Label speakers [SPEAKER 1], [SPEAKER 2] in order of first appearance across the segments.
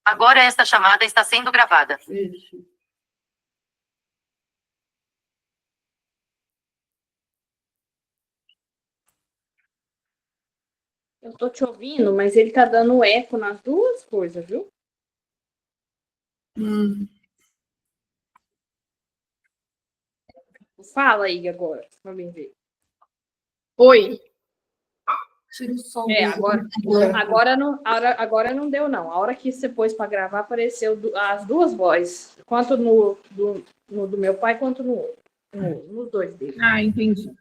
[SPEAKER 1] Agora esta chamada está sendo gravada.
[SPEAKER 2] Isso. Eu tô te ouvindo, mas ele tá dando eco nas duas coisas, viu? Fala aí agora, pra mim ver. Oi. Agora não deu, não. A hora que você pôs para gravar, apareceu as duas vozes. Quanto no do meu pai, quanto no outro. Nos dois dele.
[SPEAKER 3] Ah, entendi.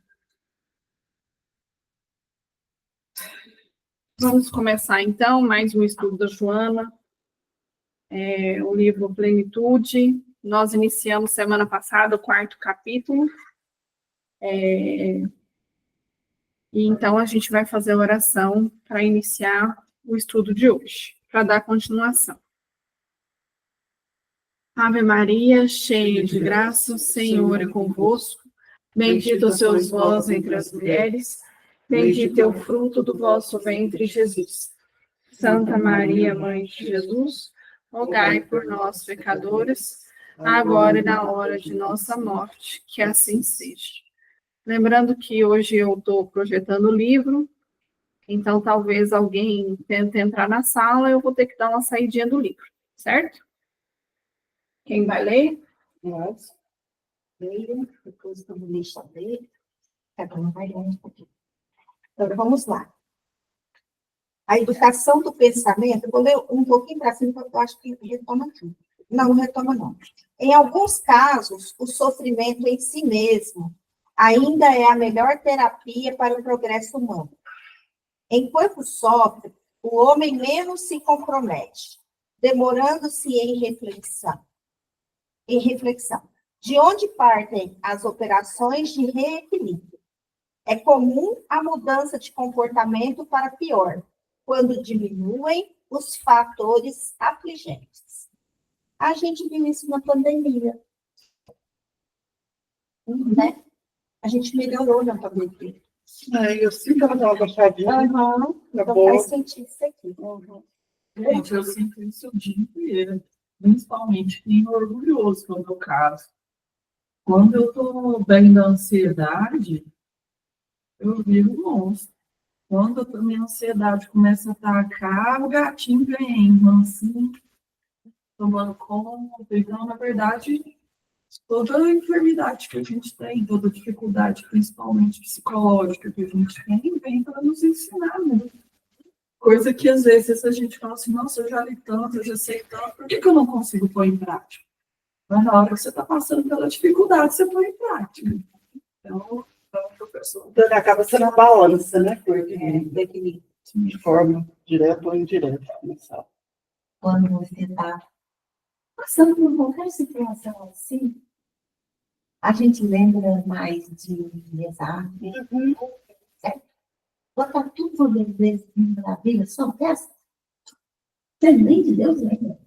[SPEAKER 3] Vamos começar, então, mais um estudo da Joana. O livro Plenitude. Nós iniciamos semana passada o 4º capítulo. E então a gente vai fazer a oração para iniciar o estudo de hoje, para dar continuação. Ave Maria, cheia de graça, o Senhor é convosco. Bendita sois vós entre as mulheres, bendito é o fruto do vosso ventre, Jesus. Santa Maria, Mãe de Jesus, rogai por nós, pecadores, agora e na hora de nossa morte, que assim seja. Lembrando que hoje eu estou projetando o livro, então talvez alguém tente entrar na sala, eu vou ter que dar uma saidinha do livro, certo? Quem vai ler?
[SPEAKER 4] Nós. Depois eu vou deixar dele. Cada um vai ler um pouquinho. Então, vamos lá. A educação do pensamento, eu vou ler um pouquinho para cima, porque eu acho que retoma tudo. Não retoma não. Em alguns casos, o sofrimento em si mesmo ainda é a melhor terapia para o progresso humano. Enquanto sofre, o homem menos se compromete, demorando-se em reflexão. De onde partem as operações de reequilíbrio? É comum a mudança de comportamento para pior, quando diminuem os fatores afligentes. A gente viu isso na pandemia. Né? A gente melhorou na pandemia.
[SPEAKER 2] Eu sinto que ela gostadinha.
[SPEAKER 4] Então faz sentido isso aqui.
[SPEAKER 5] Gente, eu sinto isso o dia inteiro. Principalmente quem é orgulhoso, que é o meu caso. Quando eu estou bem da ansiedade, eu viro um monstro. Quando a minha ansiedade começa a atacar, o gatinho vem, assim, tomando conta. Então, na verdade, toda a enfermidade que a gente tem, toda dificuldade, principalmente psicológica que a gente tem, vem para nos ensinar, né? Coisa que, às vezes, a gente fala assim, nossa, eu já li tanto, eu já sei tanto, por que eu não consigo pôr em prática? Mas na hora que você está passando pela dificuldade, você põe em prática. Então, professor.
[SPEAKER 2] Então, acaba sendo uma balança, né? Porque de forma direta ou indireta.
[SPEAKER 4] Quando você está passando por qualquer situação assim, a gente lembra mais de rezar, certo? Botar tudo dentro da Bíblia, só peça. Você nem de Deus lembra.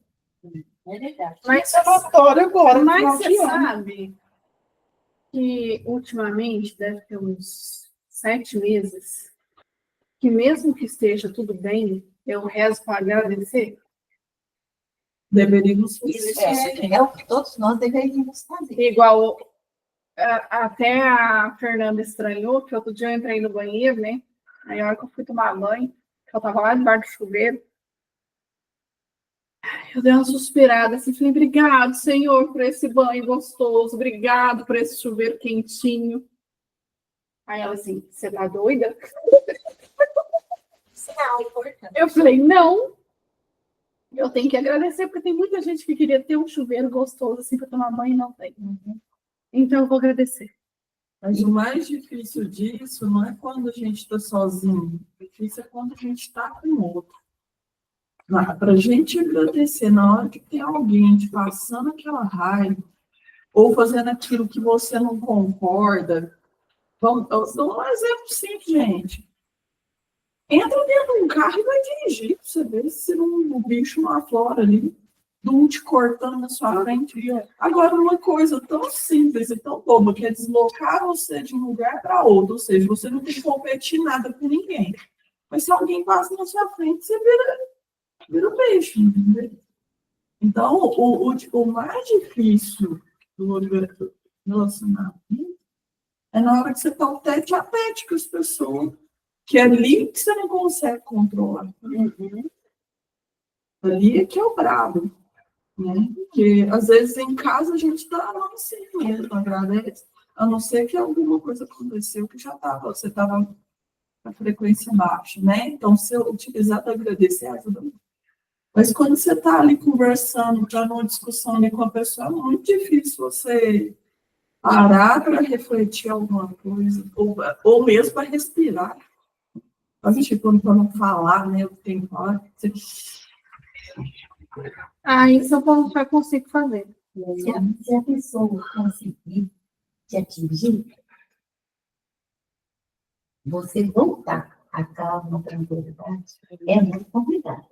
[SPEAKER 4] É verdade.
[SPEAKER 3] Mas
[SPEAKER 2] agora.
[SPEAKER 3] Mas você sabe que, ultimamente, deve ter uns 7 meses, que mesmo que esteja tudo bem, eu rezo para agradecer.
[SPEAKER 5] Deveríamos fazer
[SPEAKER 4] Isso é o que todos nós deveríamos fazer.
[SPEAKER 3] Igual, até a Fernanda estranhou, que outro dia eu entrei no banheiro, né? Aí, a hora que eu fui tomar banho, que eu estava lá debaixo do chuveiro, eu dei uma suspirada assim, falei, obrigado, Senhor, por esse banho gostoso, obrigado por esse chuveiro quentinho. Aí ela assim, você tá doida?
[SPEAKER 4] Sinal importante.
[SPEAKER 3] Eu falei, não, eu tenho que agradecer, porque tem muita gente que queria ter um chuveiro gostoso assim para tomar banho e não tem. Então eu vou agradecer.
[SPEAKER 5] Mas o mais difícil disso não é quando a gente está sozinho, o difícil é quando a gente está com o outro. Para a gente agradecer na hora que tem alguém te passando aquela raiva, ou fazendo aquilo que você não concorda. Vamos dar um exemplo simples, gente. Entra dentro de um carro e vai dirigir, para você ver se um bicho não aflora ali, um te cortando na sua frente. Agora, uma coisa tão simples e tão boba, que é deslocar você de um lugar para outro, ou seja, você não tem que competir nada com ninguém. Mas se alguém passa na sua frente, você vira peixe, entendeu? Então, o mais difícil do relacionamento é na hora que você está o tete a tete com as pessoas, que é ali que você não consegue controlar. Ali é que é o brabo, né? Porque, às vezes, em casa a gente está lá assim mesmo, agradece, a não ser que alguma coisa aconteceu que você estava na frequência baixa, né? Então, se eu utilizar para agradecer, ajuda muito. Mas quando você está ali conversando, está numa discussão ali com a pessoa, é muito difícil você parar para refletir alguma coisa, ou mesmo para respirar. Tipo, para não falar, né? Eu tenho que falar.
[SPEAKER 3] Isso eu já consigo fazer.
[SPEAKER 4] Se a pessoa conseguir te atingir, você voltar à calma, tranquilidade, é muito complicado.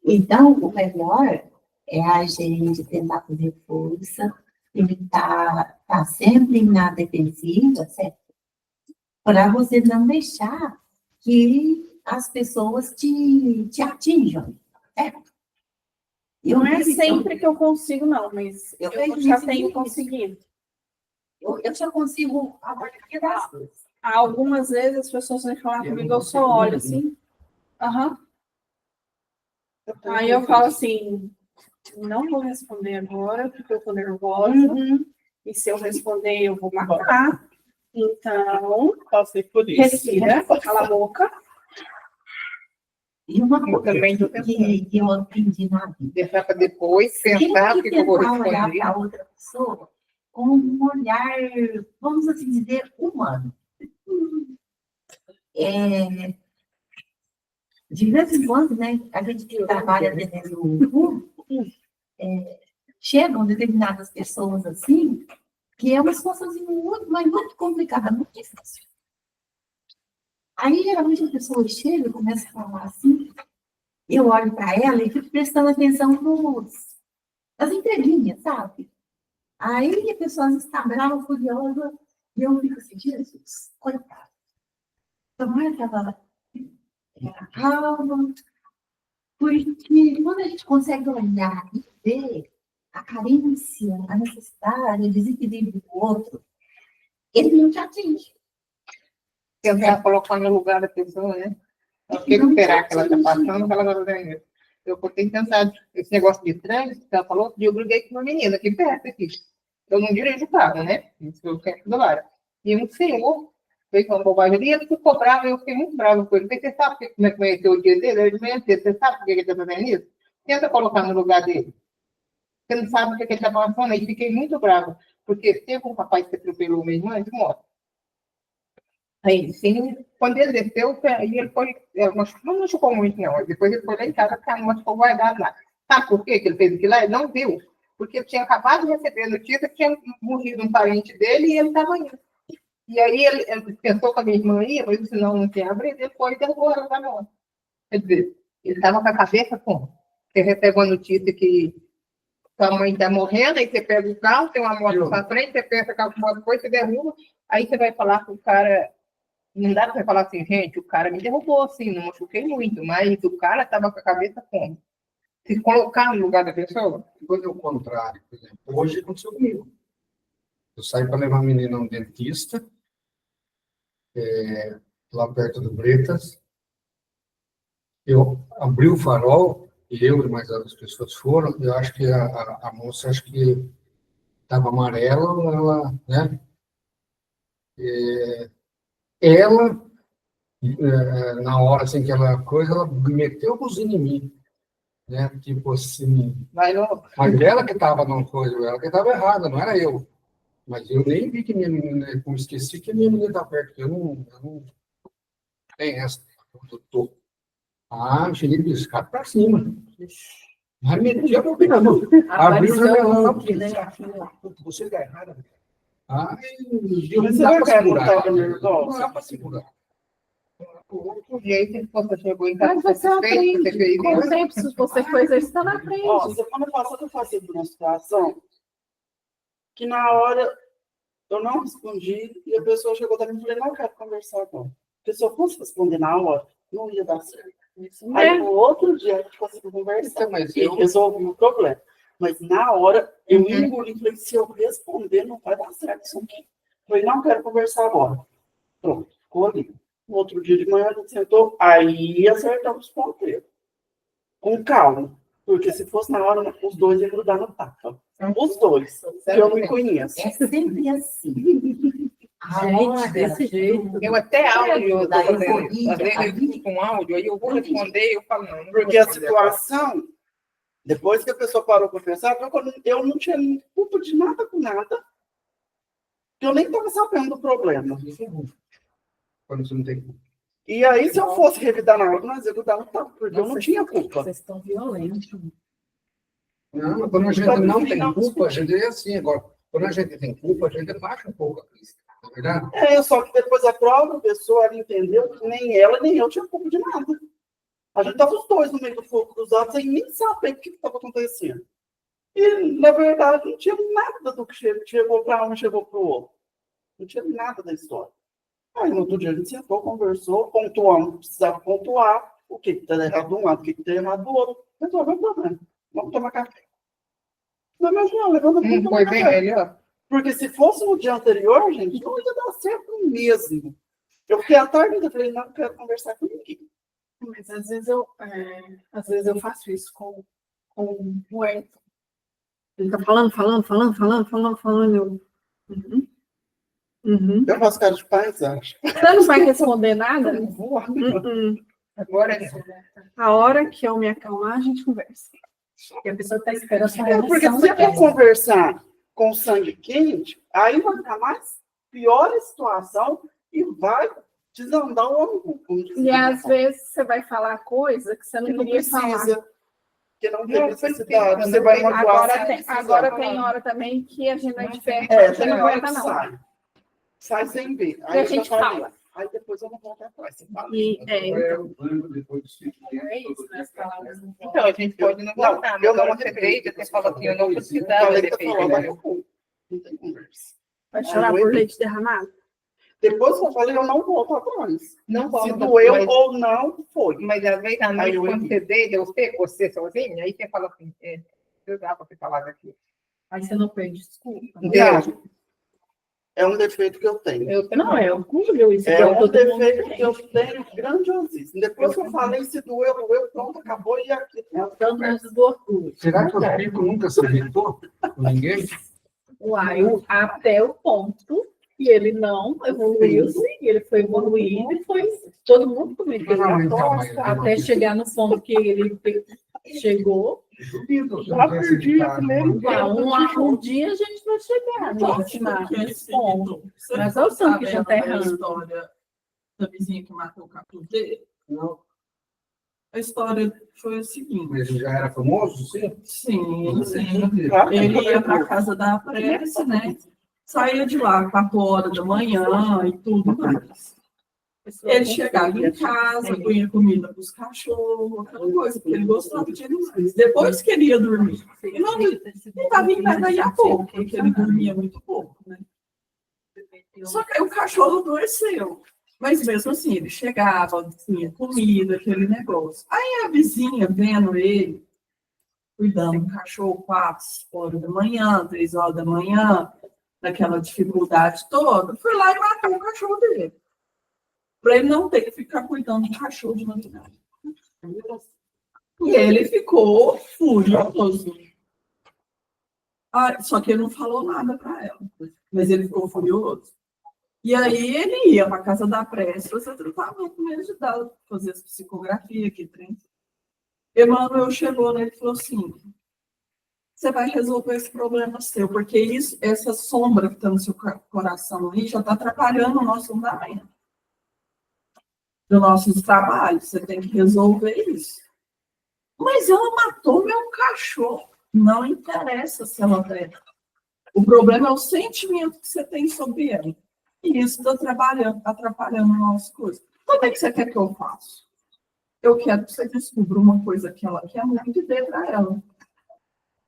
[SPEAKER 4] Então, o melhor é a gente tentar fazer força, tentar estar sempre na defensiva, certo? Para você não deixar que as pessoas te atinjam, certo?
[SPEAKER 3] Não é sempre que eu consigo, não, mas eu já tenho conseguido.
[SPEAKER 4] Eu já consigo a maioria das coisas.
[SPEAKER 3] Algumas vezes as pessoas vêm falar comigo, eu só olho assim. Aí eu falo assim, não vou responder agora, porque eu tô nervosa. E se eu responder, eu vou matar. Então,
[SPEAKER 5] Passei por isso.
[SPEAKER 3] respira, cala a boca.
[SPEAKER 4] E uma coisa que eu aprendi na vida.
[SPEAKER 6] Deixar para depois, pensar o que eu vou
[SPEAKER 4] tentar olhar
[SPEAKER 6] responder.
[SPEAKER 4] para a outra pessoa com um olhar, vamos assim dizer, humano. De vez em quando, né, a gente que trabalha dentro do público, chegam determinadas pessoas assim, que é uma situaçãozinha muito, mas muito complicada, muito difícil. Aí, geralmente, a pessoa chega e começa a falar assim, eu olho para ela e fico prestando atenção nas entrelinhas, sabe? Aí a pessoa está brava, furiosa, e eu fico assim, Jesus, coitada. Tomara que ela calma, porque quando a gente consegue olhar e ver a carência, a necessidade, o desequilíbrio do outro, ele não te atinge.
[SPEAKER 6] Tentar colocar no lugar da pessoa, né? O que esperar que ela está passando, que ela não vai ver. Eu tenho pensado, esse negócio de trânsito, que ela falou, eu briguei com uma menina aqui perto, aqui. Eu não dirijo o carro, né? Isso eu quero do lado. E um senhor fez uma bobagem ali, ele ficou bravo, eu fiquei muito bravo com ele. Você sabe como é que vai ser o dia dele? Ele disse, você sabe por que ele está fazendo isso? Tenta colocar no lugar dele. Você não sabe o que ele está passando. Aí fiquei muito bravo, porque teve um rapaz que atropelou minha irmã de moto. Aí, sim, quando ele desceu, aí ele foi, não machucou muito, não. Depois ele foi lá em casa, porque a moto ficou guardada lá. Sabe por quê que ele fez aquilo lá? Ele não viu, porque ele tinha acabado de receber a notícia que tinha morrido um parente dele e ele estava indo. E aí ele pensou que a minha irmã ia, mas senão não tinha abrido, ele foi e derrubou ela da moto. Quer dizer, ele estava com a cabeça como? Você recebe uma notícia que sua mãe está morrendo, aí você pega o carro, tem uma moto para frente, você pensa que a moto depois você derruba, aí você vai falar com o cara. Não dá para você falar assim, gente, o cara me derrubou assim, não machuquei muito, mas o cara estava com a cabeça como? Se colocar no lugar da pessoa?
[SPEAKER 7] Quando é o contrário, por exemplo, hoje aconteceu comigo. Eu saí para levar a menina a um dentista, lá perto do Bretas. Eu abri o farol, e eu e mais outras pessoas foram, eu acho que a moça, acho que estava amarela, ela, né? Ela, na hora assim que ela coisa, ela meteu a buzina em mim, né? Tipo assim.
[SPEAKER 6] Vai logo.
[SPEAKER 7] Mas ela que estava numa coisa, ela que estava errada, não era eu. Mas eu nem vi que minha menina, como esqueci que minha menina está perto, eu não tenho essa, doutor. Cheguei de escada para cima. Aí meti a boca na mão. Abriu o janelão. Você está errada.
[SPEAKER 5] Mas você não quer botar o nervoso?
[SPEAKER 7] Não dá para segurar.
[SPEAKER 6] O outro jeito, se você chegou em casa,
[SPEAKER 3] Mas você aprende. Com o tempo, se você for exercitando, aprende.
[SPEAKER 5] Ó, semana passada eu passei por uma situação que na hora eu não respondi e a pessoa chegou também e falei, não quero conversar agora. Porque se eu fosse responder na hora, não ia dar certo. Aí no outro dia a gente conseguiu conversar
[SPEAKER 7] Então, mas
[SPEAKER 5] e resolvi o problema. Mas na hora, eu engoli e falei, se eu responder, não vai dar certo isso aqui. Falei, não quero conversar agora. Pronto, ficou ali. No outro dia de manhã, a gente sentou, aí acertamos os ponteiros. Com calma. Porque se fosse na hora, os dois iam grudar no tapa. Os dois, que eu me conheço.
[SPEAKER 6] É sempre assim.
[SPEAKER 2] Gente, desse jeito.
[SPEAKER 6] Eu até áudio, eu tô
[SPEAKER 4] Da
[SPEAKER 6] fazendo.
[SPEAKER 4] euforia,
[SPEAKER 6] Às vezes eu fico com áudio, aí eu vou responder, eu falo, não.
[SPEAKER 5] Porque a situação, depois que a pessoa parou para pensar, eu não tinha culpa de nada com nada. Eu nem estava sabendo do problema.
[SPEAKER 7] Quando você não tem culpa.
[SPEAKER 5] E aí, se eu fosse revidar na hora, nós ia grudar no tapa, porque eu não tinha culpa.
[SPEAKER 3] Vocês estão violentos.
[SPEAKER 7] Não, mas quando a gente não tem culpa, a gente é assim. Agora, quando a gente tem culpa, a gente baixa um pouco a crista. Não é verdade?
[SPEAKER 5] Só que depois a própria pessoa ela entendeu que nem ela nem eu tinha culpa de nada. A gente estava os dois no meio do fogo cruzado, sem nem saber o que estava acontecendo. E, na verdade, não tinha nada do que chegou para um e chegou para o outro. Não tinha nada da história. Aí, no outro dia, a gente sentou, conversou, pontuamos, precisava pontuar o que está errado de um lado, o que está errado do outro. Resolveu o problema. Vamos tomar café. Não, mas não, levando
[SPEAKER 6] Não foi bem melhor.
[SPEAKER 5] Porque se fosse no dia anterior, gente, não ia dar certo mesmo. Eu fiquei à tarde e falei, não quero conversar com ninguém.
[SPEAKER 3] Mas às vezes eu faço isso com o Ayrton. Ele tá falando. Eu...
[SPEAKER 5] Eu faço cara de paisagem.
[SPEAKER 3] Você não vai responder nada?
[SPEAKER 5] Eu vou.
[SPEAKER 6] Agora é
[SPEAKER 3] A hora que eu me acalmar, a gente conversa. E a pessoa está esperando sua
[SPEAKER 5] Porque
[SPEAKER 3] reação.
[SPEAKER 5] se você for conversar com sangue quente, aí vai ficar mais pior a situação e vai desandar o ângulo.
[SPEAKER 3] E às vezes você vai falar coisa que você não
[SPEAKER 5] não
[SPEAKER 3] queria falar.
[SPEAKER 5] precisa. Que não tem
[SPEAKER 6] Não,
[SPEAKER 5] necessidade.
[SPEAKER 6] não
[SPEAKER 5] Você vai
[SPEAKER 6] tem.
[SPEAKER 5] magoar.
[SPEAKER 3] Agora tem hora também que a gente vai de perto. Você
[SPEAKER 5] Tem
[SPEAKER 3] não
[SPEAKER 5] hora
[SPEAKER 3] aguenta,
[SPEAKER 5] que
[SPEAKER 3] não.
[SPEAKER 5] sai. Sai sem ver.
[SPEAKER 3] E
[SPEAKER 5] Aí
[SPEAKER 3] a
[SPEAKER 5] eu já
[SPEAKER 3] gente
[SPEAKER 5] falei.
[SPEAKER 3] fala.
[SPEAKER 5] Aí depois eu vou voltar atrás. Você fala.
[SPEAKER 3] É isso, né? As palavras não
[SPEAKER 6] Então, a gente pode não voltar.
[SPEAKER 5] eu
[SPEAKER 6] Mas
[SPEAKER 5] não
[SPEAKER 6] agora você fez, você falou que eu não precisava
[SPEAKER 5] Falei
[SPEAKER 6] ter
[SPEAKER 5] que
[SPEAKER 6] feito.
[SPEAKER 5] falou, mas
[SPEAKER 6] né?
[SPEAKER 5] não tem conversa.
[SPEAKER 3] vai chorar por leite derramado.
[SPEAKER 5] Depois que eu falei, eu não volto atrás.
[SPEAKER 6] Não
[SPEAKER 5] Se
[SPEAKER 6] volta,
[SPEAKER 5] doeu
[SPEAKER 6] mas-
[SPEAKER 5] ou não, foi.
[SPEAKER 6] Mas às vezes à
[SPEAKER 5] Aí
[SPEAKER 6] noite,
[SPEAKER 5] eu
[SPEAKER 6] quando
[SPEAKER 5] evito.
[SPEAKER 6] você deita, você sozinha, aí você fala assim, eu dava para falar daqui.
[SPEAKER 3] Aí você não pede desculpa.
[SPEAKER 5] Não. É um defeito que eu tenho.
[SPEAKER 3] Não, é orgulho isso.
[SPEAKER 5] É
[SPEAKER 3] que
[SPEAKER 5] um
[SPEAKER 3] todo mundo
[SPEAKER 5] defeito
[SPEAKER 3] tem.
[SPEAKER 5] que eu tenho grandiosíssimo. Depois que eu falei, se doeu, pronto, acabou e aqui.
[SPEAKER 3] É o danado do orgulho.
[SPEAKER 7] Será que o Pico nunca se irritou com ninguém?
[SPEAKER 3] Uai, até o ponto que ele não evoluiu, sim, ele foi evoluindo e foi todo mundo comigo.
[SPEAKER 7] Não, então, mas-
[SPEAKER 3] Até chegar no ponto que ele chegou.
[SPEAKER 5] Já perdi a primeira
[SPEAKER 3] Um dia a gente vai chegar nesse ponto. Mas olha o tanto que já tá
[SPEAKER 5] É Tá
[SPEAKER 3] errando.
[SPEAKER 5] errando. História da vizinha que matou o catu dele.
[SPEAKER 7] Não,
[SPEAKER 5] A história foi o seguinte.
[SPEAKER 7] mas ele já era famoso, sim?
[SPEAKER 5] Sim, sim. Ele ia para a casa da prece, né? Saía de lá 4 horas da manhã e tudo mais. Ele chegava em casa, punha comida para os cachorros, aquela coisa, porque ele gostava de animais. Depois que ele ia dormir, ele não estava em pé daí a pouco, porque ele dormia muito pouco, né? Só que aí o cachorro adoeceu. Mas mesmo assim, ele chegava, tinha comida, aquele negócio. Aí a vizinha, vendo ele, cuidando do cachorro 4 horas da manhã, 3 horas da manhã, naquela dificuldade toda, foi lá e matou o cachorro dele. Para ele não ter que ficar cuidando do cachorro de madrugada. E ele ficou furioso. Só que ele não falou nada para ela, mas ele ficou furioso. E aí ele ia para a casa da prece, você tratava com ele de ajudar, fazer as psicografias, que trem. Emmanuel chegou nele e falou assim: você vai resolver esse problema seu, porque essa sombra que está no seu coração aí já está atrapalhando o nosso andamento, dos nossos trabalhos. Você tem que resolver isso. Mas ela matou meu cachorro. Não interessa se ela deve. O problema é o sentimento que você tem sobre ela. E isso está atrapalhando a nossa coisa. Como é que você quer que eu faça? Eu quero que você descubra uma coisa que ela quer muito e dê para ela.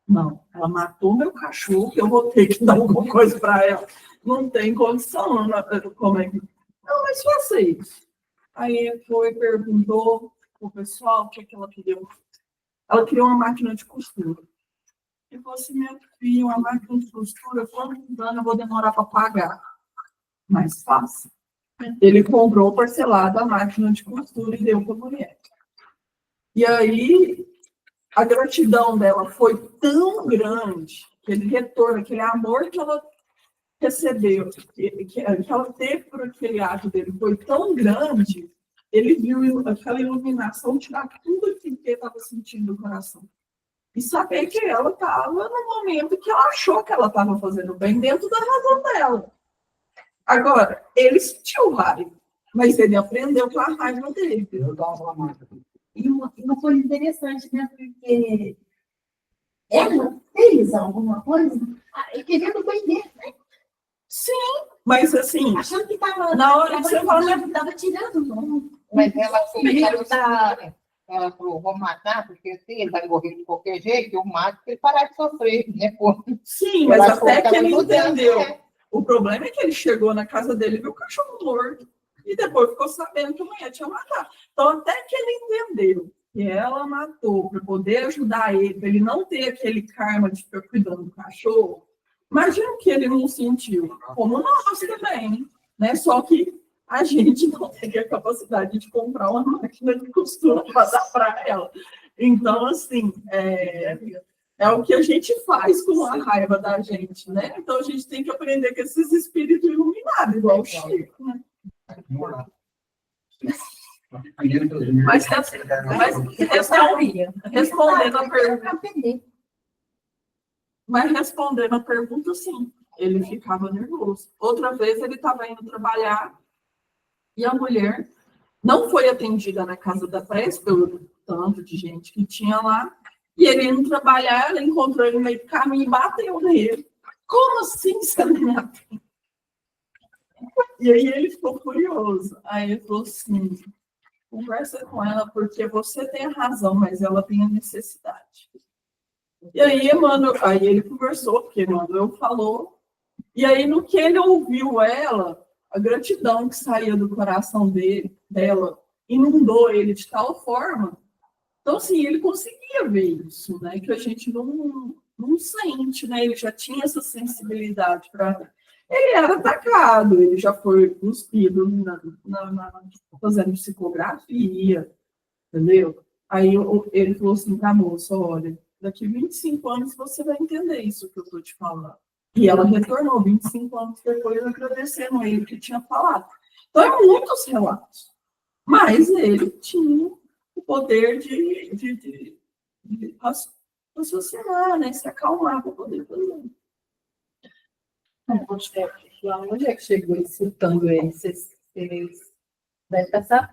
[SPEAKER 5] Não, ela matou meu cachorro, eu vou ter que dar alguma coisa para ela. Não tem condição. Como é que... Não, mas faça isso. Aí foi, perguntou pro pessoal o que ela queria. Ela queria uma máquina de costura. Ele falou assim, meu filho, a máquina de costura, quantos anos eu vou demorar para pagar? Mais fácil. Ele comprou parcelado a máquina de costura e deu para a mulher. E aí, a gratidão dela foi tão grande, aquele retorno, aquele amor que ela recebeu, que ela teve por aquele ato dele, foi tão grande, ele viu aquela iluminação tirar tudo aquilo que ele estava sentindo no coração. E saber que ela estava no momento que ela achou que ela estava fazendo bem, dentro da razão dela. Agora, ele sentiu raiva, mas ele aprendeu com a raiva dele.
[SPEAKER 7] Eu dava uma marca.
[SPEAKER 4] E uma coisa interessante, né? Porque ela fez alguma coisa querendo vender, né?
[SPEAKER 5] Sim, mas assim,
[SPEAKER 4] Achando que estava.
[SPEAKER 5] na hora que você fala,
[SPEAKER 4] Estava tirando o nome.
[SPEAKER 6] Mas ela
[SPEAKER 4] Meio
[SPEAKER 6] ela falou, vou matar, porque assim, ele vai morrer de qualquer jeito, eu mato para ele parar de sofrer, né? Pô.
[SPEAKER 5] sim, mas
[SPEAKER 6] Ela
[SPEAKER 5] até
[SPEAKER 6] falou
[SPEAKER 5] que ele
[SPEAKER 6] ela mudando,
[SPEAKER 5] entendeu.
[SPEAKER 6] né?
[SPEAKER 5] O problema é que ele chegou na casa dele e viu o cachorro morto. E depois ficou sabendo que a mulher tinha matado. Então, até que ele entendeu que ela matou para poder ajudar ele, para ele não ter aquele karma de ficar cuidando do cachorro, imagina que ele não sentiu. Como nós também, né? Só que a gente não tem a capacidade de comprar uma máquina de costura para dar para ela. Então, assim, é o que a gente faz com a raiva da gente, né? Então, a gente tem que aprender com esses espíritos iluminados, igual o Chico, né? Mas respondendo a pergunta, sim, ele ficava nervoso. Outra vez ele estava indo trabalhar e a mulher não foi atendida na casa da prece pelo tanto de gente que tinha lá. E ele indo trabalhar, ela encontrou ele no meio do caminho e bateu nele. Como assim você não me atende? E aí ele ficou furioso. Aí ele falou assim, conversa com ela porque você tem a razão, mas ela tem a necessidade. E aí, aí ele conversou, porque Emmanuel falou. E aí, no que ele ouviu ela, a gratidão que saía do coração dela inundou ele de tal forma. Então, assim, ele conseguia ver isso, né? Que a gente não sente, né? Ele já tinha essa sensibilidade para. Ele era atacado, ele já foi cuspido fazendo psicografia, entendeu? Aí ele falou assim para a moça, olha, daqui 25 anos você vai entender isso que eu estou te falando. E ela retornou 25 anos depois agradecendo a ele que tinha falado. Então, é muitos relatos. Mas ele tinha o poder de raciocinar, né? Se acalmar para poder fazer.
[SPEAKER 8] Onde é que chegou insultando ele? Vocês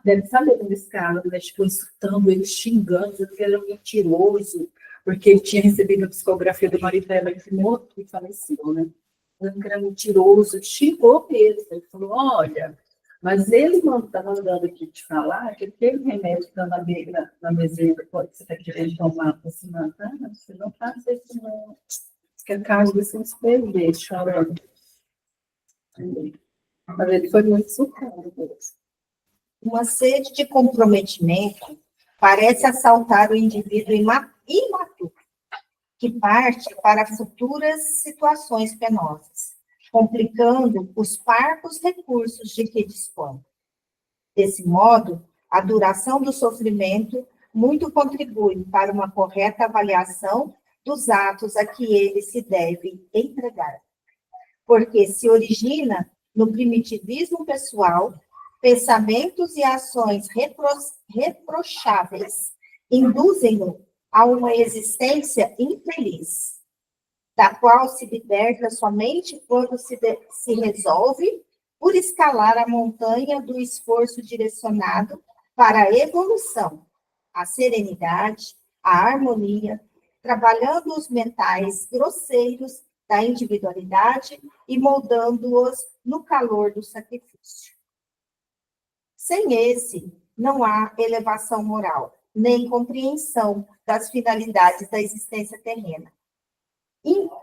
[SPEAKER 8] devem saber desse cara, né? Tipo, insultando ele, xingando, dizendo que ele era um mentiroso, porque ele tinha recebido a psicografia do marido dela, que morto e faleceu, né? Dizendo que era mentiroso, xingou mesmo. Ele falou, olha, mas ele está mandando aqui te falar que aquele remédio que está na mesinha que você está querendo tomar para se matar, você não faça isso não. Que a casa desse espelho dele, chorando. Mas ele foi muito surpreso.
[SPEAKER 4] Uma sede de comprometimento parece assaltar o indivíduo imaturo, que parte para futuras situações penosas, complicando os parcos recursos de que dispõe. Desse modo, a duração do sofrimento muito contribui para uma correta avaliação dos atos a que ele se deve entregar, porque se origina no primitivismo pessoal, pensamentos e ações reprocháveis induzem-no a uma existência infeliz, da qual se liberta somente quando se resolve por escalar a montanha do esforço direcionado para a evolução, a serenidade, a harmonia, trabalhando os mentais grosseiros da individualidade e moldando-os no calor do sacrifício. Sem esse, não há elevação moral, nem compreensão das finalidades da existência terrena.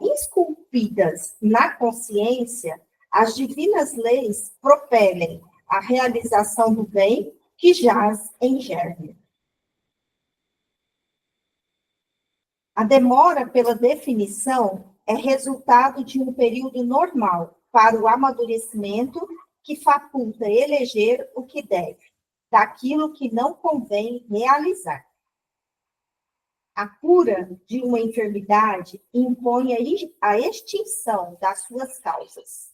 [SPEAKER 4] Esculpidas na consciência, as divinas leis propelem a realização do bem que jaz em germe. A demora pela definição é resultado de um período normal para o amadurecimento que faculta eleger o que deve, daquilo que não convém realizar. A cura de uma enfermidade impõe a extinção das suas causas.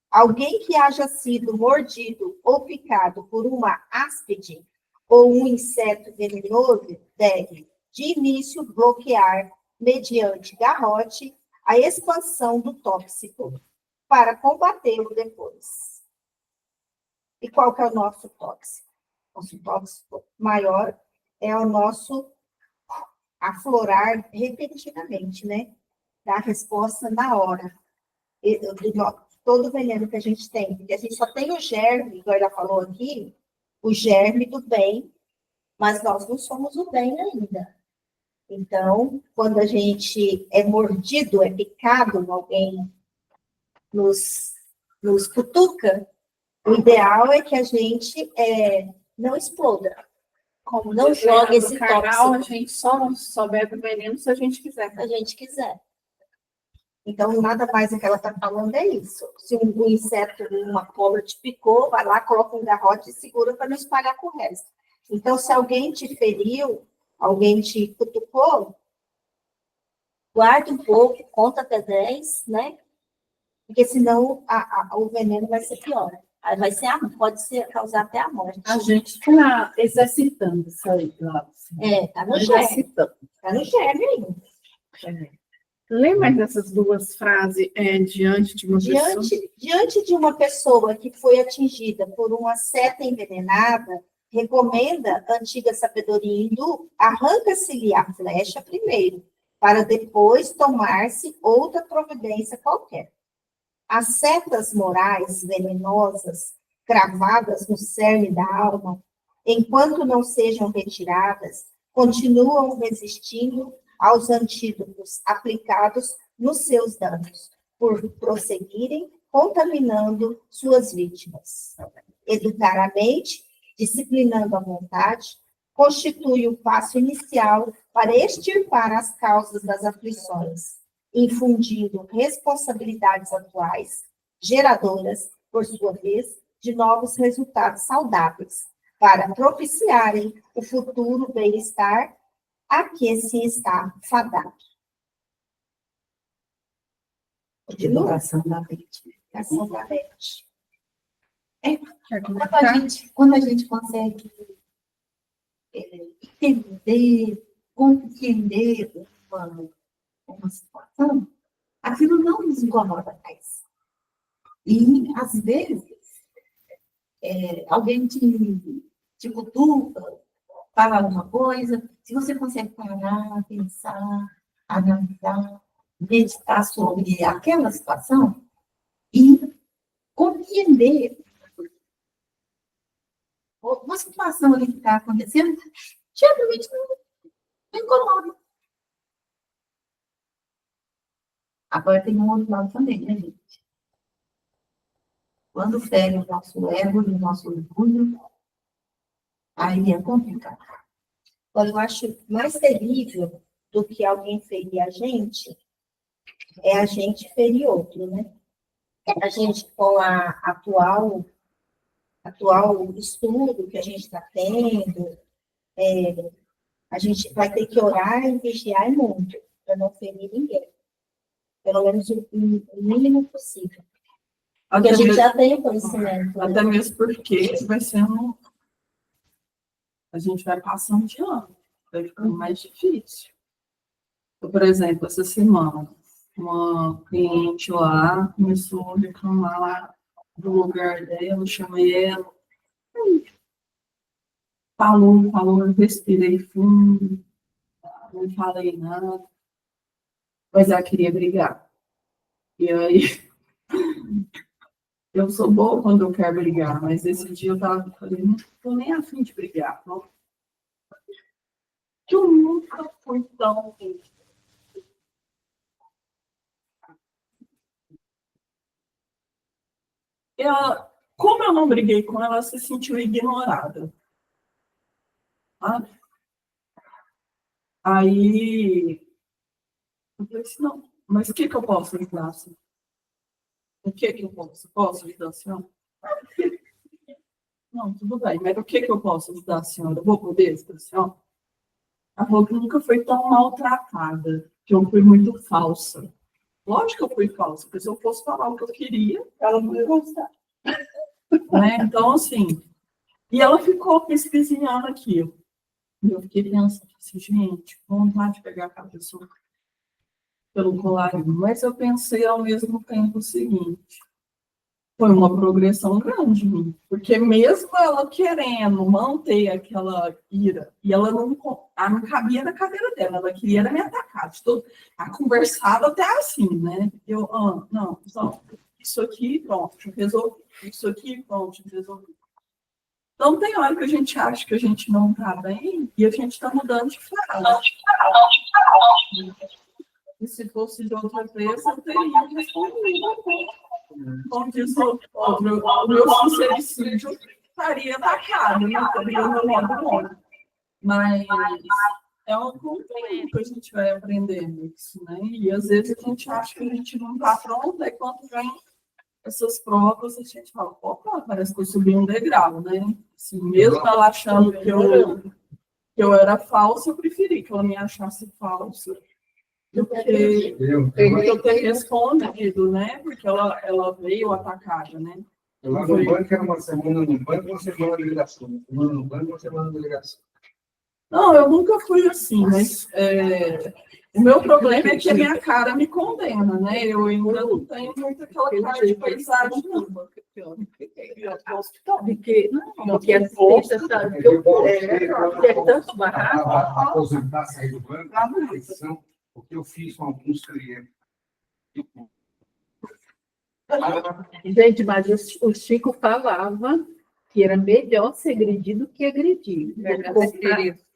[SPEAKER 4] Alguém que haja sido mordido ou picado por uma áspide ou um inseto venenoso deve, de início, bloquear, mediante garrote, a expansão do tóxico, para combatê-lo depois. E qual que é o nosso tóxico? Nosso tóxico maior é o nosso aflorar repentinamente, né? Dar a resposta na hora. Todo o veneno que a gente tem, porque a gente só tem o germe, igual ela falou aqui, o germe do bem, mas nós não somos o bem ainda. Então, quando a gente é mordido, é picado, alguém nos cutuca, o ideal é que a gente não exploda.
[SPEAKER 3] Como
[SPEAKER 4] Não
[SPEAKER 3] diz
[SPEAKER 4] joga
[SPEAKER 3] Leandro
[SPEAKER 4] esse
[SPEAKER 3] Carnal,
[SPEAKER 4] tóxico.
[SPEAKER 3] a gente só bebe o veneno se a gente quiser.
[SPEAKER 4] Se a gente quiser. Então, nada mais que ela está falando é isso. Se um inseto, uma cobra te picou, vai lá, coloca um garrote e segura para não espalhar com o resto. Então, se alguém te feriu, alguém te cutucou, guarda um pouco, conta até 10, né? Porque senão o veneno vai ser pior. Aí pode causar até a morte.
[SPEAKER 8] A gente está exercitando isso aí, Glaucia.
[SPEAKER 4] Tá no germe.
[SPEAKER 8] Exercitando.
[SPEAKER 4] Tá no germe ainda.
[SPEAKER 3] Lê mais essas duas frases diante de uma pessoa.
[SPEAKER 4] Diante de uma pessoa que foi atingida por uma seta envenenada, recomenda a antiga sabedoria hindu, arranca-se-lhe a flecha primeiro, para depois tomar-se outra providência qualquer. As setas morais venenosas, cravadas no cerne da alma, enquanto não sejam retiradas, continuam resistindo aos antídotos aplicados nos seus danos, por prosseguirem contaminando suas vítimas. Educar a mente, disciplinando a vontade, constitui o passo inicial para extirpar as causas das aflições, infundindo responsabilidades atuais, geradoras, por sua vez, de novos resultados saudáveis, para propiciarem o futuro bem-estar a que se está fadado.
[SPEAKER 6] Educação da mente.
[SPEAKER 4] Educação da mente.
[SPEAKER 6] Quando a gente consegue entender, compreender uma situação, aquilo não nos incomoda mais. E, às vezes, alguém te cutuca, fala alguma coisa, se você consegue parar, pensar, analisar, meditar sobre aquela situação e compreender uma situação ali que está acontecendo, geralmente não incomoda. Agora tem um outro lado também, né, gente? Quando fere o nosso ego, o nosso orgulho, aí é complicado.
[SPEAKER 4] Olha, eu acho mais terrível do que alguém ferir a gente, é a gente ferir outro, né? A gente, com a atual estudo que a gente está tendo, a gente vai ter que orar e vigiar muito para não ferir ninguém. Pelo menos o mínimo possível. Porque a gente já tem o conhecimento. Né?
[SPEAKER 5] Até mesmo porque vai ser a gente vai passando de ano, vai ficando mais difícil. Então, por exemplo, essa semana, uma cliente lá começou a reclamar lá do lugar dela, eu chamei ela, falou, eu respirei fundo, não falei nada, mas ela queria brigar. E aí, eu sou boa quando eu quero brigar, mas esse dia eu falei, não tô nem a fim de brigar, não. Que eu nunca fui tão... Como eu não briguei com ela, ela se sentiu ignorada. Sabe? Aí Eu falei assim, não, mas o que que eu posso ajudar, assim? O que que eu posso? Posso ajudar a senhora? Não, tudo bem, mas o que que eu posso ajudar a senhora? Eu vou poder ajudar a senhora? Ela falou que nunca foi tão maltratada, que eu fui muito falsa. Lógico que eu fui falsa, porque se eu fosse falar o que eu queria, ela não ia gostar. Né? Então, assim, e ela ficou pesquisando aquilo. E eu fiquei pensando assim, gente, vontade de pegar aquela pessoa pelo colarinho. Mas eu pensei ao mesmo tempo o seguinte, foi uma progressão grande em mim, porque mesmo ela querendo manter aquela ira, e ela não cabia na cadeira dela, ela queria me atacar, de tudo, a conversava até assim, né? Eu, não, isso aqui, pronto, resolvi, isso aqui, pronto, resolvi. Então tem hora que a gente acha que a gente não está bem, e a gente está mudando de fala. E se fosse de outra vez, eu teria respondido. Como diz o meu sincericídio estaria atacado, né? Estaria no modo bom. Mas é um conteúdo que a gente vai aprendendo isso, né? E às vezes a gente acha que a gente não está pronto, aí quando vem essas provas, a gente fala, opa, parece que eu subi um degrau, né? Assim, mesmo ela achando que eu era falsa, eu preferi que ela me achasse falsa. Porque eu ter respondido, né? Porque ela veio atacada, né?
[SPEAKER 7] Lá no banco era uma semana no banco, uma semana de ligação. Uma semana no banco, uma semana de ligação.
[SPEAKER 5] Não, eu nunca fui assim, mas o meu problema é que a minha cara me condena, né? Eu ainda não tenho muito aquela cara de paisagem, não.
[SPEAKER 2] Porque a sexta, sabe, que é tanto barato.
[SPEAKER 7] Aposentar, sair do banco, a eleição, o que eu fiz com alguns clientes.
[SPEAKER 8] Gente, mas o Chico falava que era melhor ser agredido que agredir.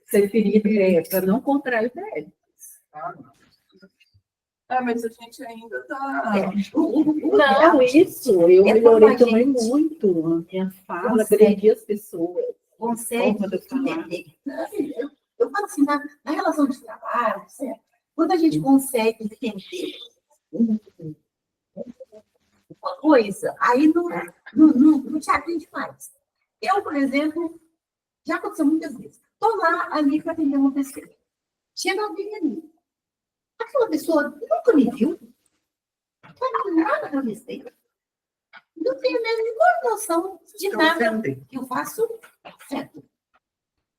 [SPEAKER 8] Ser ferido, para não contrair velho.
[SPEAKER 5] Mas a gente ainda está...
[SPEAKER 8] Não, isso, eu melhorei também muito. A minha fala, agredir as pessoas.
[SPEAKER 4] Consegue entender. Eu falo assim, na relação de trabalho, certo? Quando a gente consegue entender uma coisa, aí não te aprende mais. Eu, por exemplo, já aconteceu muitas vezes. Estou lá ali para atender uma pessoa. Chega alguém ali. Aquela pessoa nunca me viu. Não sabe nada a respeito. Não tenho a menor noção de nada que eu faço certo.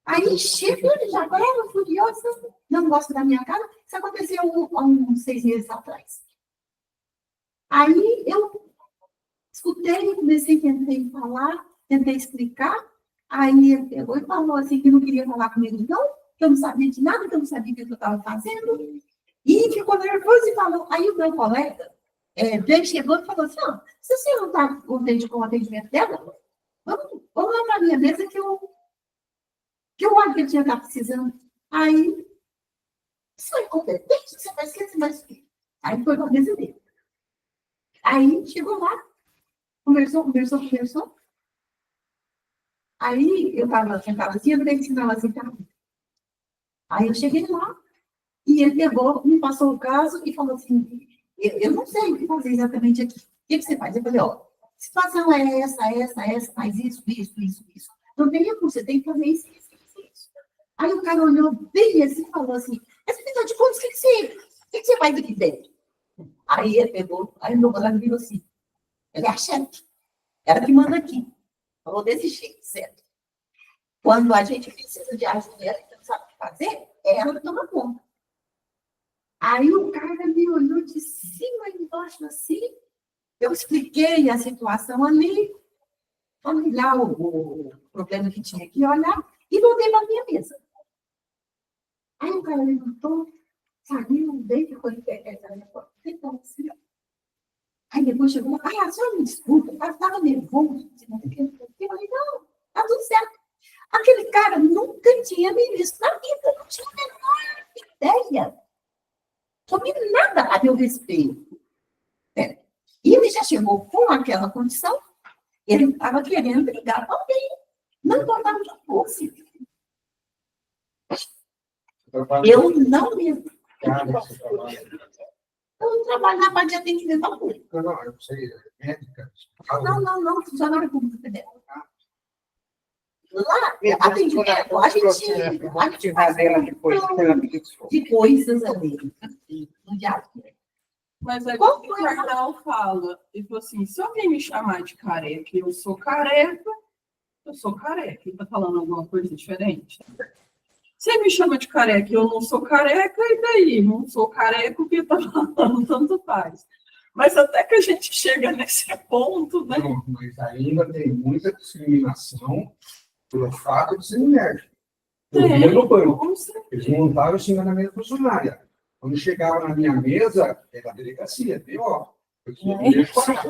[SPEAKER 4] Aí chega, já brava, furiosa, não gosta da minha cara. Isso aconteceu há uns 6 meses atrás. Aí eu escutei, comecei a tentar falar, tentei explicar. Aí ele pegou e falou assim que não queria falar comigo, não, que eu não sabia de nada, que eu não sabia o que eu estava fazendo. E ficou nervoso e falou. Aí o meu colega chegou e falou assim, se você não está contente com o atendimento dela, vamos lá para a minha mesa que eu acho que ele tinha estar precisando. Aí, isso é incompetente, você vai esquecer mais o quê? Aí foi para a mesa dele. Aí chegou lá, conversou. Aí eu estava sentada assim, eu dei sinal assim para mim. Aí eu cheguei lá, e ele pegou, me passou o caso e falou assim, eu não sei o que fazer exatamente aqui. O que você faz? Eu falei, a situação é essa, faz isso. Não tem recurso, você tem que fazer isso. Aí o cara olhou bem assim e falou assim, mas afinal de contas, o que você faz aqui dentro? Aí ele pegou, aí o meu colega virou assim, ele é a chefe, ela que manda aqui. Falou desse jeito, certo? Quando a gente precisa de ajuda, ela que não sabe o que fazer, ela que toma conta. Aí o cara me olhou de cima e embaixo assim, eu expliquei a situação ali, olhar o problema que tinha que olhar, e voltei para a minha mesa. Aí o cara levantou, saiu, veio, ficou em pé, então, assim. Aí depois chegou, a senhora me desculpa, eu estava nervoso. Eu falei, não, tá tudo certo. Aquele cara nunca tinha me visto na vida, não tinha a menor ideia sobre nada a meu respeito. E ele já chegou com aquela condição, ele estava querendo brigar com alguém. Não importava o que fosse. Eu não me... Eu trabalho na parte de atendimento ao público.
[SPEAKER 7] Não, eu sei, médica.
[SPEAKER 4] Não, funcionário público federal. Lá,
[SPEAKER 6] Minha
[SPEAKER 4] atendimento, a gente faz
[SPEAKER 6] dela depois, ela pediu desculpa.
[SPEAKER 4] de coisas ali, no dia a dia.
[SPEAKER 5] Mas é como o Carnal fala, tipo assim, se alguém me chamar de careca e eu sou careca, ele tá falando alguma coisa diferente? Se ele me chama de careca e eu não sou careca, e daí? Não sou careca, o que tá falando, tanto faz. Mas até que a gente chega nesse ponto, né?
[SPEAKER 7] Não, mas ainda tem muita discriminação pelo fato de ser mulher. Eu via no banco.
[SPEAKER 5] Com certeza.
[SPEAKER 7] Eles montaram em cima da mesa funcionária. Quando chegava na minha mesa, era a delegacia, pior. Eu tinha que deixar.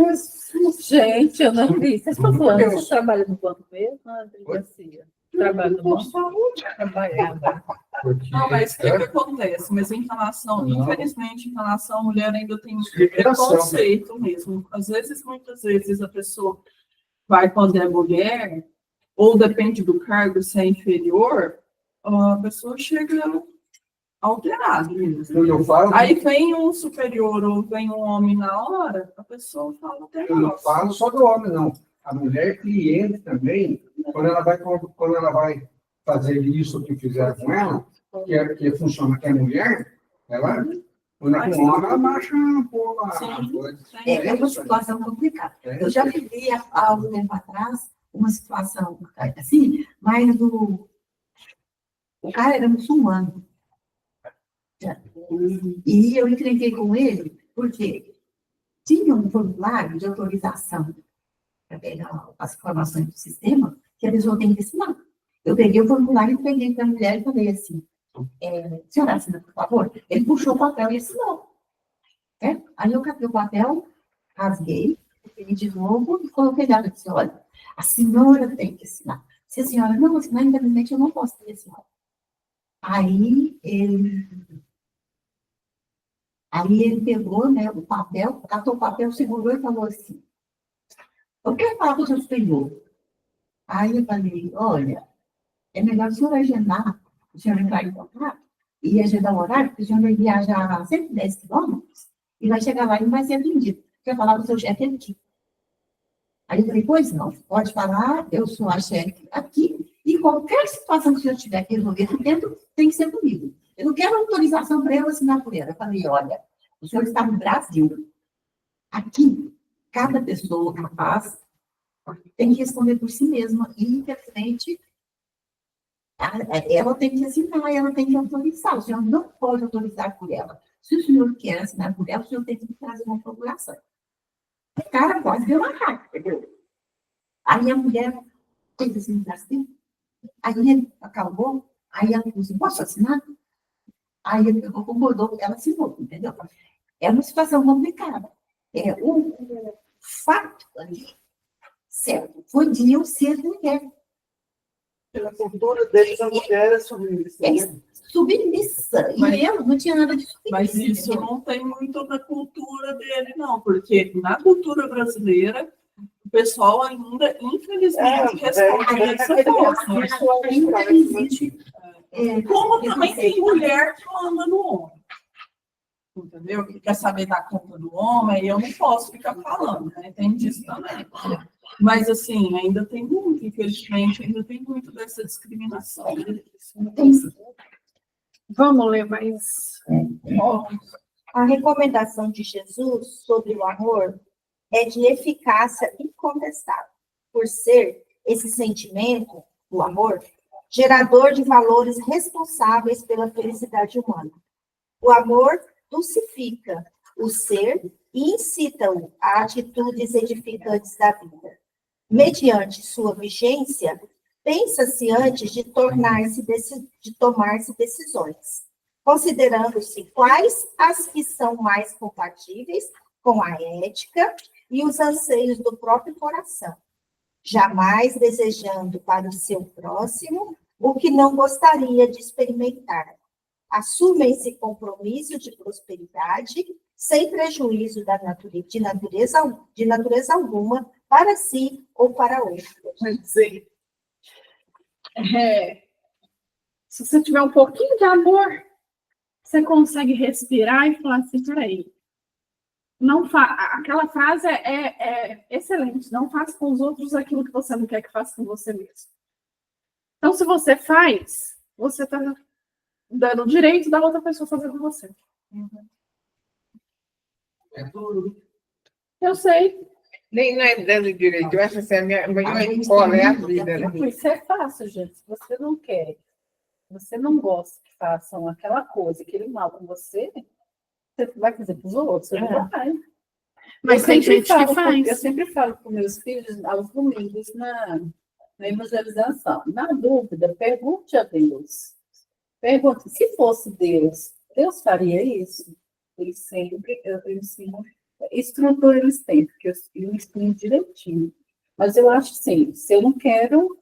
[SPEAKER 8] Gente, eu não vi. Vocês estão falando,
[SPEAKER 7] Deus.
[SPEAKER 8] você trabalha no banco mesmo? Na delegacia? Trabalho no banco? Trabalhava.
[SPEAKER 7] Porque,
[SPEAKER 5] Não, mas o que acontece? Mas em relação,
[SPEAKER 7] Não.
[SPEAKER 5] infelizmente, em relação à mulher ainda tem muito
[SPEAKER 7] Discriminação.
[SPEAKER 5] preconceito mesmo. Às vezes, muitas vezes, a pessoa vai quando é mulher, ou depende do cargo, se é inferior, a pessoa chega alterada mesmo.
[SPEAKER 7] quando eu falo,
[SPEAKER 5] Aí vem um superior ou vem um homem na hora, a pessoa fala até
[SPEAKER 7] eu não falo só do homem, não. A mulher cliente também, quando ela vai fazer isso que fizeram com ela, que funciona que é mulher, ela, quando é com homem, ela baixa um pouco a
[SPEAKER 5] Sim.
[SPEAKER 7] coisa.
[SPEAKER 4] É uma situação complicada. Eu já vivi há algum tempo atrás uma situação assim, mas o cara era muçulmano. E eu encrenquei com ele, porque tinha um formulário de autorização para pegar as informações do sistema, que a pessoa tem que assinar. Eu peguei o formulário e peguei para a mulher e falei assim, senhora assina, por favor? Ele puxou o papel e assinou. Aí eu catei o papel, rasguei, peguei de novo e coloquei lá e disse, olha, a senhora tem que assinar. Se a senhora não assinar, infelizmente eu não posso ter assinar. Aí ele pegou, né, o papel, catou o papel, segurou e falou assim, eu quero falar com o seu superior. Aí eu falei, olha, é melhor o senhor agendar, o senhor entrar em contato e agendar o horário, porque o senhor vai viajar 110 quilômetros e vai chegar lá e não vai ser atendido. Quer falar com o seu chefe aqui. Aí eu falei, pois não, pode falar, eu sou a chefe aqui, e qualquer situação que o senhor tiver que resolver aqui dentro, tem que ser comigo. Eu não quero autorização para eu assinar por ela. Eu falei, olha, o senhor está no Brasil. Aqui, cada pessoa capaz tem que responder por si mesma. E, infelizmente, ela tem que assinar, ela tem que autorizar. O senhor não pode autorizar por ela. Se o senhor quer assinar por ela, o senhor tem que trazer uma procuração. O cara pode ver uma carta, entendeu? Aí a mulher fez assim, assim. Aí ele acalmou. Aí ela falou assim, posso assinar? Aí ele concordou, ela assinou, entendeu? É uma situação complicada. O fato ali, certo, foi de eu ser mulher.
[SPEAKER 6] Pela cultura deles, a mulher é submissa.
[SPEAKER 4] Submissa. E
[SPEAKER 5] Mas-
[SPEAKER 4] eu não tinha nada de submissa.
[SPEAKER 5] Mas isso
[SPEAKER 4] entendeu?
[SPEAKER 5] não tem muito na cultura dele, não, porque na cultura brasileira, o pessoal ainda, infelizmente, responde dessa forma.
[SPEAKER 4] Ainda existe.
[SPEAKER 5] Como também tem mulher que manda no homem. Entendeu? Que quer saber da conta do homem, e eu não posso ficar falando, né? Tem disso também. Mas, assim, ainda tem muito, infelizmente, ainda tem muito dessa discriminação.
[SPEAKER 4] Tem sim.
[SPEAKER 3] Vamos ler mais.
[SPEAKER 4] A recomendação de Jesus sobre o amor é de eficácia incontestável, por ser esse sentimento, o amor, gerador de valores responsáveis pela felicidade humana. O amor dulcifica o ser e incita-o a atitudes edificantes da vida. Mediante sua vigência, pensa-se antes de tomar-se decisões, considerando-se quais as que são mais compatíveis com a ética e os anseios do próprio coração, jamais desejando para o seu próximo o que não gostaria de experimentar. Assume esse compromisso de prosperidade sem prejuízo de natureza alguma para si ou para outro.
[SPEAKER 3] Quer dizer, se você tiver um pouquinho de amor, você consegue respirar e falar assim, peraí, Não aquela frase é excelente. Não faça com os outros aquilo que você não quer que faça com você mesmo. Então, se você faz, você está dando o direito da outra pessoa fazer com você.
[SPEAKER 7] É duro.
[SPEAKER 3] Eu sei.
[SPEAKER 6] Nem não é dando direito. Eu acho assim, a minha escola é a vida, né?
[SPEAKER 8] Isso é fácil, gente. Se você não quer, você não gosta que façam aquela coisa, aquele mal com você, você vai fazer para os outros, você não vai.
[SPEAKER 3] Mas tem gente que faz.
[SPEAKER 8] Eu sempre falo com meus filhos aos domingos na evangelização. Na dúvida, pergunte a Deus. Pergunte, se fosse Deus, Deus faria isso? Eles sempre, eu ensino, estrutura eles têm, porque eu ensino direitinho. Mas eu acho assim, se eu não quero,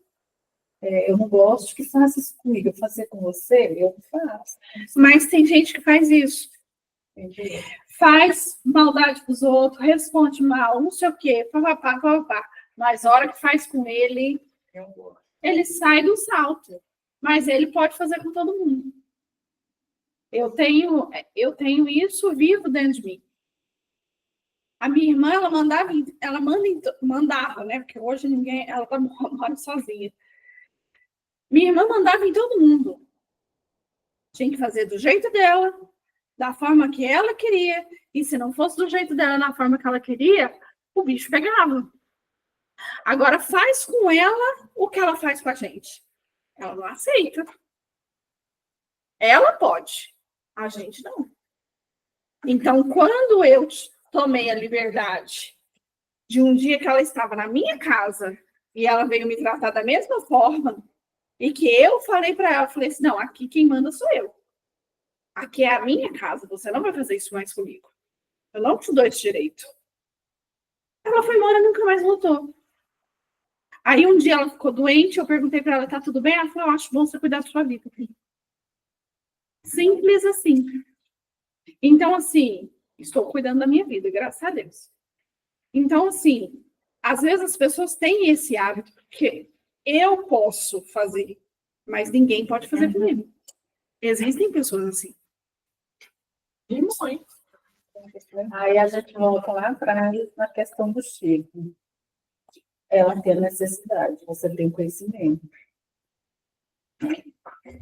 [SPEAKER 8] eu não gosto que faça isso comigo, eu fazer com você, eu faço.
[SPEAKER 3] Mas tem gente que faz isso.
[SPEAKER 8] Entendeu?
[SPEAKER 3] Faz maldade com os outros, responde mal, não sei o quê, papapá, papapá. Mas a hora que faz com ele, ele sai do salto. Mas ele pode fazer com todo mundo. Eu tenho isso vivo dentro de mim. A minha irmã, ela mandava, né? Porque hoje ela mora sozinha. Minha irmã mandava em todo mundo. Tinha que fazer do jeito dela, da forma que ela queria. E se não fosse do jeito dela, na forma que ela queria, o bicho pegava. Agora faz com ela o que ela faz com a gente. Ela não aceita. Ela pode, a gente não. Então, quando eu tomei a liberdade de um dia que ela estava na minha casa e ela veio me tratar da mesma forma, e que eu falei para ela, falei assim, não, aqui quem manda sou eu. Aqui é a minha casa, você não vai fazer isso mais comigo. Eu não te dou esse direito. Ela foi embora e nunca mais voltou. Aí um dia ela ficou doente, eu perguntei para ela, tá tudo bem? Ela falou, eu acho bom você cuidar da sua vida. Simples assim. Então, assim, estou cuidando da minha vida, graças a Deus. Então, assim, às vezes as pessoas têm esse hábito, porque eu posso fazer, mas ninguém pode fazer comigo. Existem pessoas assim.
[SPEAKER 5] E muito.
[SPEAKER 8] Aí a gente volta lá atrás na questão do Chico. Ela tem a necessidade, você tem conhecimento.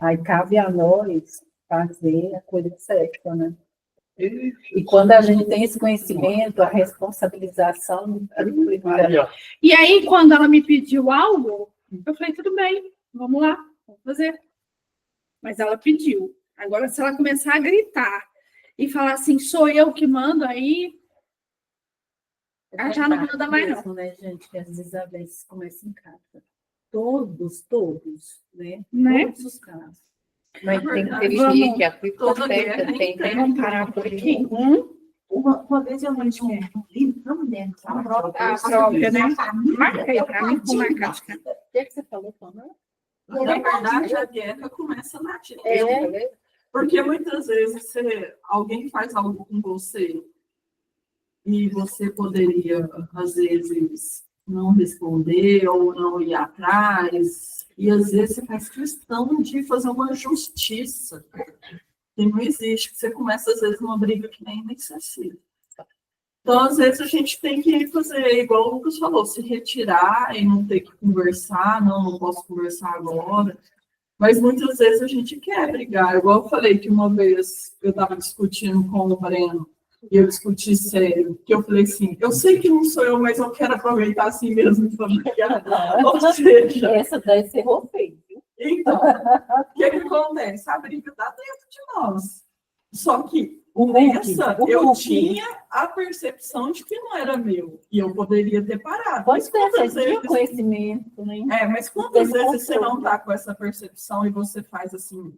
[SPEAKER 8] Aí cabe a nós fazer a coisa certa, né? E quando a gente tem esse conhecimento, a responsabilização.
[SPEAKER 3] E aí, quando ela me pediu algo, eu falei, tudo bem, vamos lá, vamos fazer. Mas ela pediu. Agora, se ela começar a gritar e falar assim, sou eu que mando, aí ela já não manda mais, não.
[SPEAKER 8] Mesmo, né, gente, que as desavenças começam em casa. Todos, né? Todos os casos.
[SPEAKER 6] Mas tem que ter limite, a coisa
[SPEAKER 5] Toda
[SPEAKER 6] certa,
[SPEAKER 5] guerra
[SPEAKER 6] tem que
[SPEAKER 5] tem.
[SPEAKER 3] Parar por aqui.
[SPEAKER 9] Uma vez eu mandei um livro, não me lembro.
[SPEAKER 3] A própria, né? Marca aí pra mim, vou marcar.
[SPEAKER 8] O que você falou, Fana?
[SPEAKER 5] Na verdade, a guerra começa na atitude.
[SPEAKER 8] É.
[SPEAKER 5] Porque muitas vezes alguém faz algo com você e você poderia, às vezes, não responder ou não ir atrás. E às vezes você faz questão de fazer uma justiça que não existe, que você começa, às vezes, uma briga que nem necessita. Então, às vezes, a gente tem que fazer, igual o Lucas falou, se retirar e não ter que conversar, não posso conversar agora. Mas muitas vezes a gente quer brigar. Igual eu falei que uma vez eu estava discutindo com o Breno, e eu discuti sério, que eu falei assim, eu sei que não sou eu, mas eu quero aproveitar assim mesmo para brigar. Ou seja,
[SPEAKER 8] Essa daí você errou feio.
[SPEAKER 5] então, o que acontece? A briga está dentro de nós. Só que eu tinha a percepção de que não era meu. E eu poderia ter parado.
[SPEAKER 8] Pode ser, você
[SPEAKER 5] Quantas
[SPEAKER 8] tinha
[SPEAKER 5] vezes-
[SPEAKER 8] conhecimento, né?
[SPEAKER 5] mas quantas
[SPEAKER 8] Tem
[SPEAKER 5] vezes você não
[SPEAKER 8] controle.
[SPEAKER 5] está com essa percepção e você faz assim?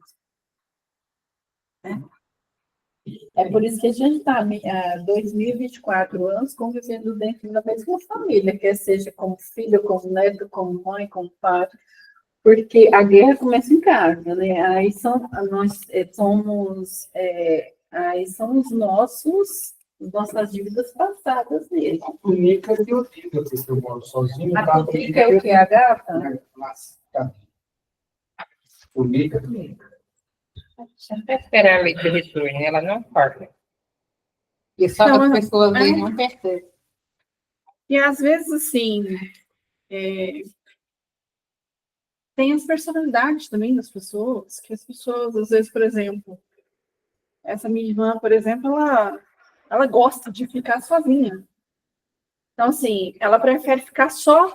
[SPEAKER 8] É por isso que a gente está há 2024 anos convivendo dentro da mesma família, quer seja como filho, como neto, como mãe, como pai, porque a guerra começa em casa, né? Aí são os nossas dívidas passadas nele.
[SPEAKER 7] A túnica deu vida, porque eu moro sozinho.
[SPEAKER 8] A túnica é o que? A gata?
[SPEAKER 7] Túnica.
[SPEAKER 6] Até esperar a leite retorne, ela não corta. E só que
[SPEAKER 3] Então,
[SPEAKER 6] as pessoas às vezes não percebem.
[SPEAKER 3] E às vezes, assim, tem as personalidades também das pessoas, que as pessoas, às vezes, por exemplo, essa minha irmã, por exemplo, ela gosta de ficar sozinha. Então, assim, ela prefere ficar só,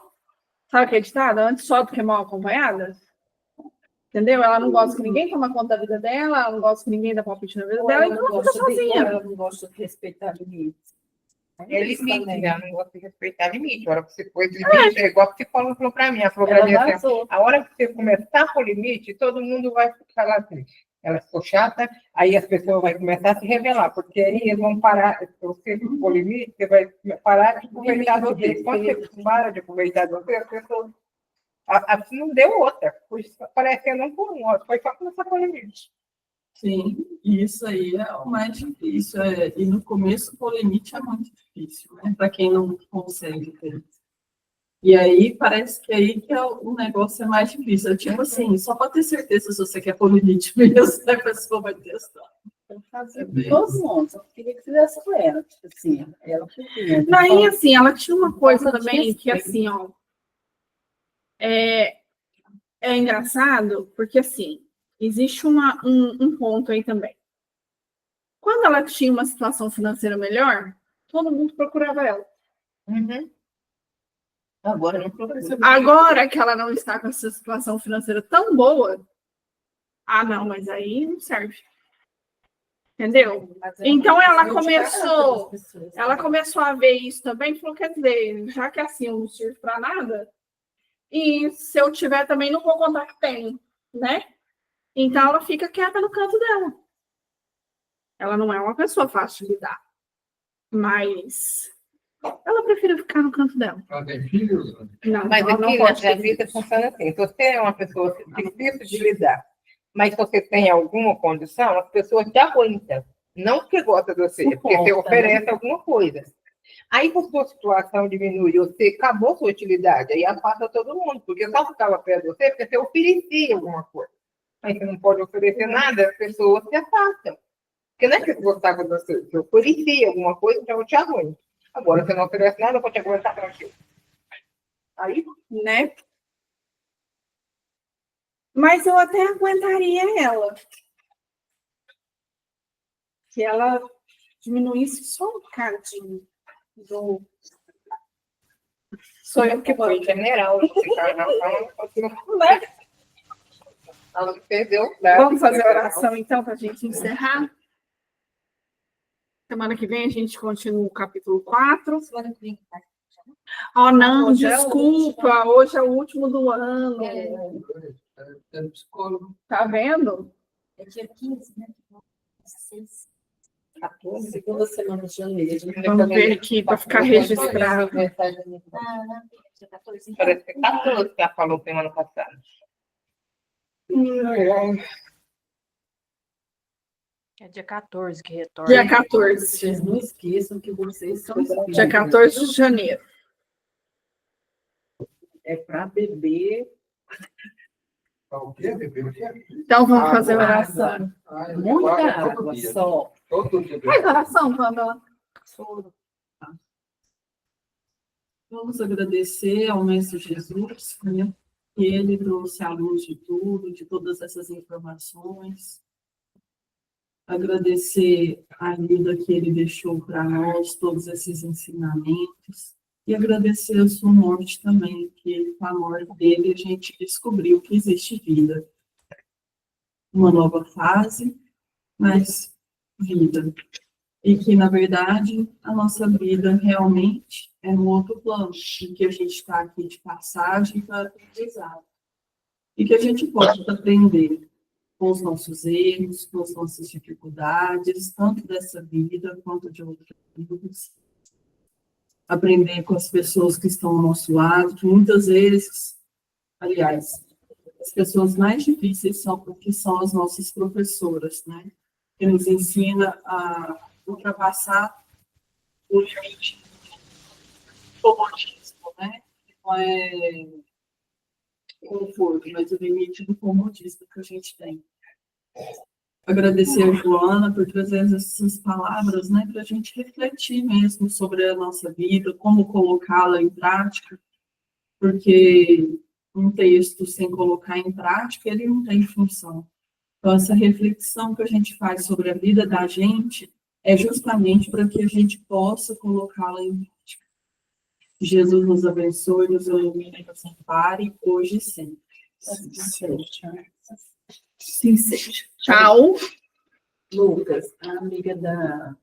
[SPEAKER 3] sabe aquele ditado? Antes só do que mal acompanhada. Entendeu? Ela não gosta que ninguém tome conta da vida dela, ela não gosta que ninguém dê palpite na vida dela, então ela fica sozinha.
[SPEAKER 8] Ela não gosta de respeitar limites.
[SPEAKER 6] É limite, né? Não gosta de respeitar limite. A hora que você pôs limite, é igual a psicóloga falou para mim. Ela falou para mim assim,
[SPEAKER 8] vazou.
[SPEAKER 6] a hora que você começar a pôr limite, todo mundo vai falar assim. Ela ficou chata, aí as pessoas vão começar a se revelar, porque aí eles vão parar, se você pôr limite, você vai parar de aproveitar de você. Quando você para de aproveitar de você, as pessoas... Assim não deu outra, foi aparecendo um por um, foi só começar a pôr limite.
[SPEAKER 5] Sim, e isso aí é o mais difícil. E no começo, o limite é muito difícil, né? Para quem não consegue ter. E aí, parece que aí que o negócio é mais difícil. Tipo assim, só para ter certeza se você quer pôr limite mesmo, a pessoa vai testar.
[SPEAKER 8] Todos mundo, só queria que fizesse com ela. Tipo assim, ela que tinha.
[SPEAKER 3] Daí, assim, ela tinha uma coisa também que, assim, ó, é engraçado, porque, assim, existe um ponto aí também. Quando ela tinha uma situação financeira melhor, todo mundo procurava ela.
[SPEAKER 6] Uhum. Agora não procura.
[SPEAKER 3] Agora que ela não está com essa situação financeira tão boa, não, mas aí não serve. Entendeu? Então ela começou a ver isso também, falou, quer dizer, já que assim eu não sirvo para nada, e se eu tiver também não vou contar que tenho, né? Então ela fica quieta no canto dela. Ela não é uma pessoa fácil de lidar, mas ela prefere ficar no canto dela.
[SPEAKER 7] Ela tem filhos?
[SPEAKER 3] Não,
[SPEAKER 6] Mas
[SPEAKER 3] ela não
[SPEAKER 6] aqui
[SPEAKER 3] pode
[SPEAKER 6] na
[SPEAKER 3] ter
[SPEAKER 6] vida funciona assim. Se você é uma pessoa difícil de lidar, mas se você tem alguma condição, as pessoas te aguentam. Não porque gosta de você, porque você oferece alguma coisa. Aí, se a sua situação diminui, você acabou sua utilidade, aí afasta todo mundo, porque só ficava perto de você porque você oferecia alguma coisa. Mas você não pode oferecer nada, as pessoas se afastam. Porque não é que você gostava de você, você oferecia alguma coisa, então eu te aguento. Agora, você não oferece nada, eu vou te aguentar tranquilo. Aí,
[SPEAKER 3] né? Mas eu até aguentaria ela. Se ela diminuísse só um bocadinho do... Sou eu que vou.
[SPEAKER 6] foi general, você cai na fala, ela perdeu.
[SPEAKER 3] Vamos fazer a oração, então, para a gente encerrar? Semana que vem a gente continua o capítulo 4. Oh, não, desculpa, hoje é o último do ano.
[SPEAKER 7] Tendo psicólogo.
[SPEAKER 3] Tá vendo?
[SPEAKER 8] É dia 15, né? 16. 14, segunda semana de janeiro.
[SPEAKER 3] Vamos ver aqui para ficar registrado.
[SPEAKER 6] Parece que 14 que ela falou semana passada.
[SPEAKER 1] É dia 14 que retorna.
[SPEAKER 3] Dia 14.
[SPEAKER 8] Vocês não esqueçam que vocês são
[SPEAKER 3] Dia 14 de janeiro.
[SPEAKER 8] É para beber
[SPEAKER 7] O quê? Beber o quê?
[SPEAKER 3] Então vamos fazer a oração.
[SPEAKER 8] muita água só.
[SPEAKER 7] Todo dia.
[SPEAKER 3] Faz a oração, Pamela.
[SPEAKER 5] Vamos agradecer ao Mestre Jesus, né? Que ele trouxe à luz de tudo, de todas essas informações. Agradecer a vida que ele deixou para nós, todos esses ensinamentos. E agradecer a sua morte também, que com a morte dele a gente descobriu que existe vida. Uma nova fase, mas vida. E que, na verdade, a nossa vida realmente é no outro plano, em que a gente está aqui de passagem para aprendizado. E que a gente possa aprender com os nossos erros, com as nossas dificuldades, tanto dessa vida quanto de outras vidas. Aprender com as pessoas que estão ao nosso lado, que muitas vezes, aliás, as pessoas mais difíceis são porque são as nossas professoras, né? Que nos ensina a ultrapassar o limite do comodismo, né? Não é conforto, mas o limite do comodismo que a gente tem. agradecer a Joana por trazer essas palavras, né, para a gente refletir mesmo sobre a nossa vida, como colocá-la em prática, porque um texto sem colocar em prática, ele não tem função. Então, essa reflexão que a gente faz sobre a vida da gente é justamente para que a gente possa colocá-la em prática. Jesus nos abençoe, nos ilumine, nos ampare, hoje e sempre.
[SPEAKER 3] Sim, seja. Tchau.
[SPEAKER 8] Lucas, a amiga da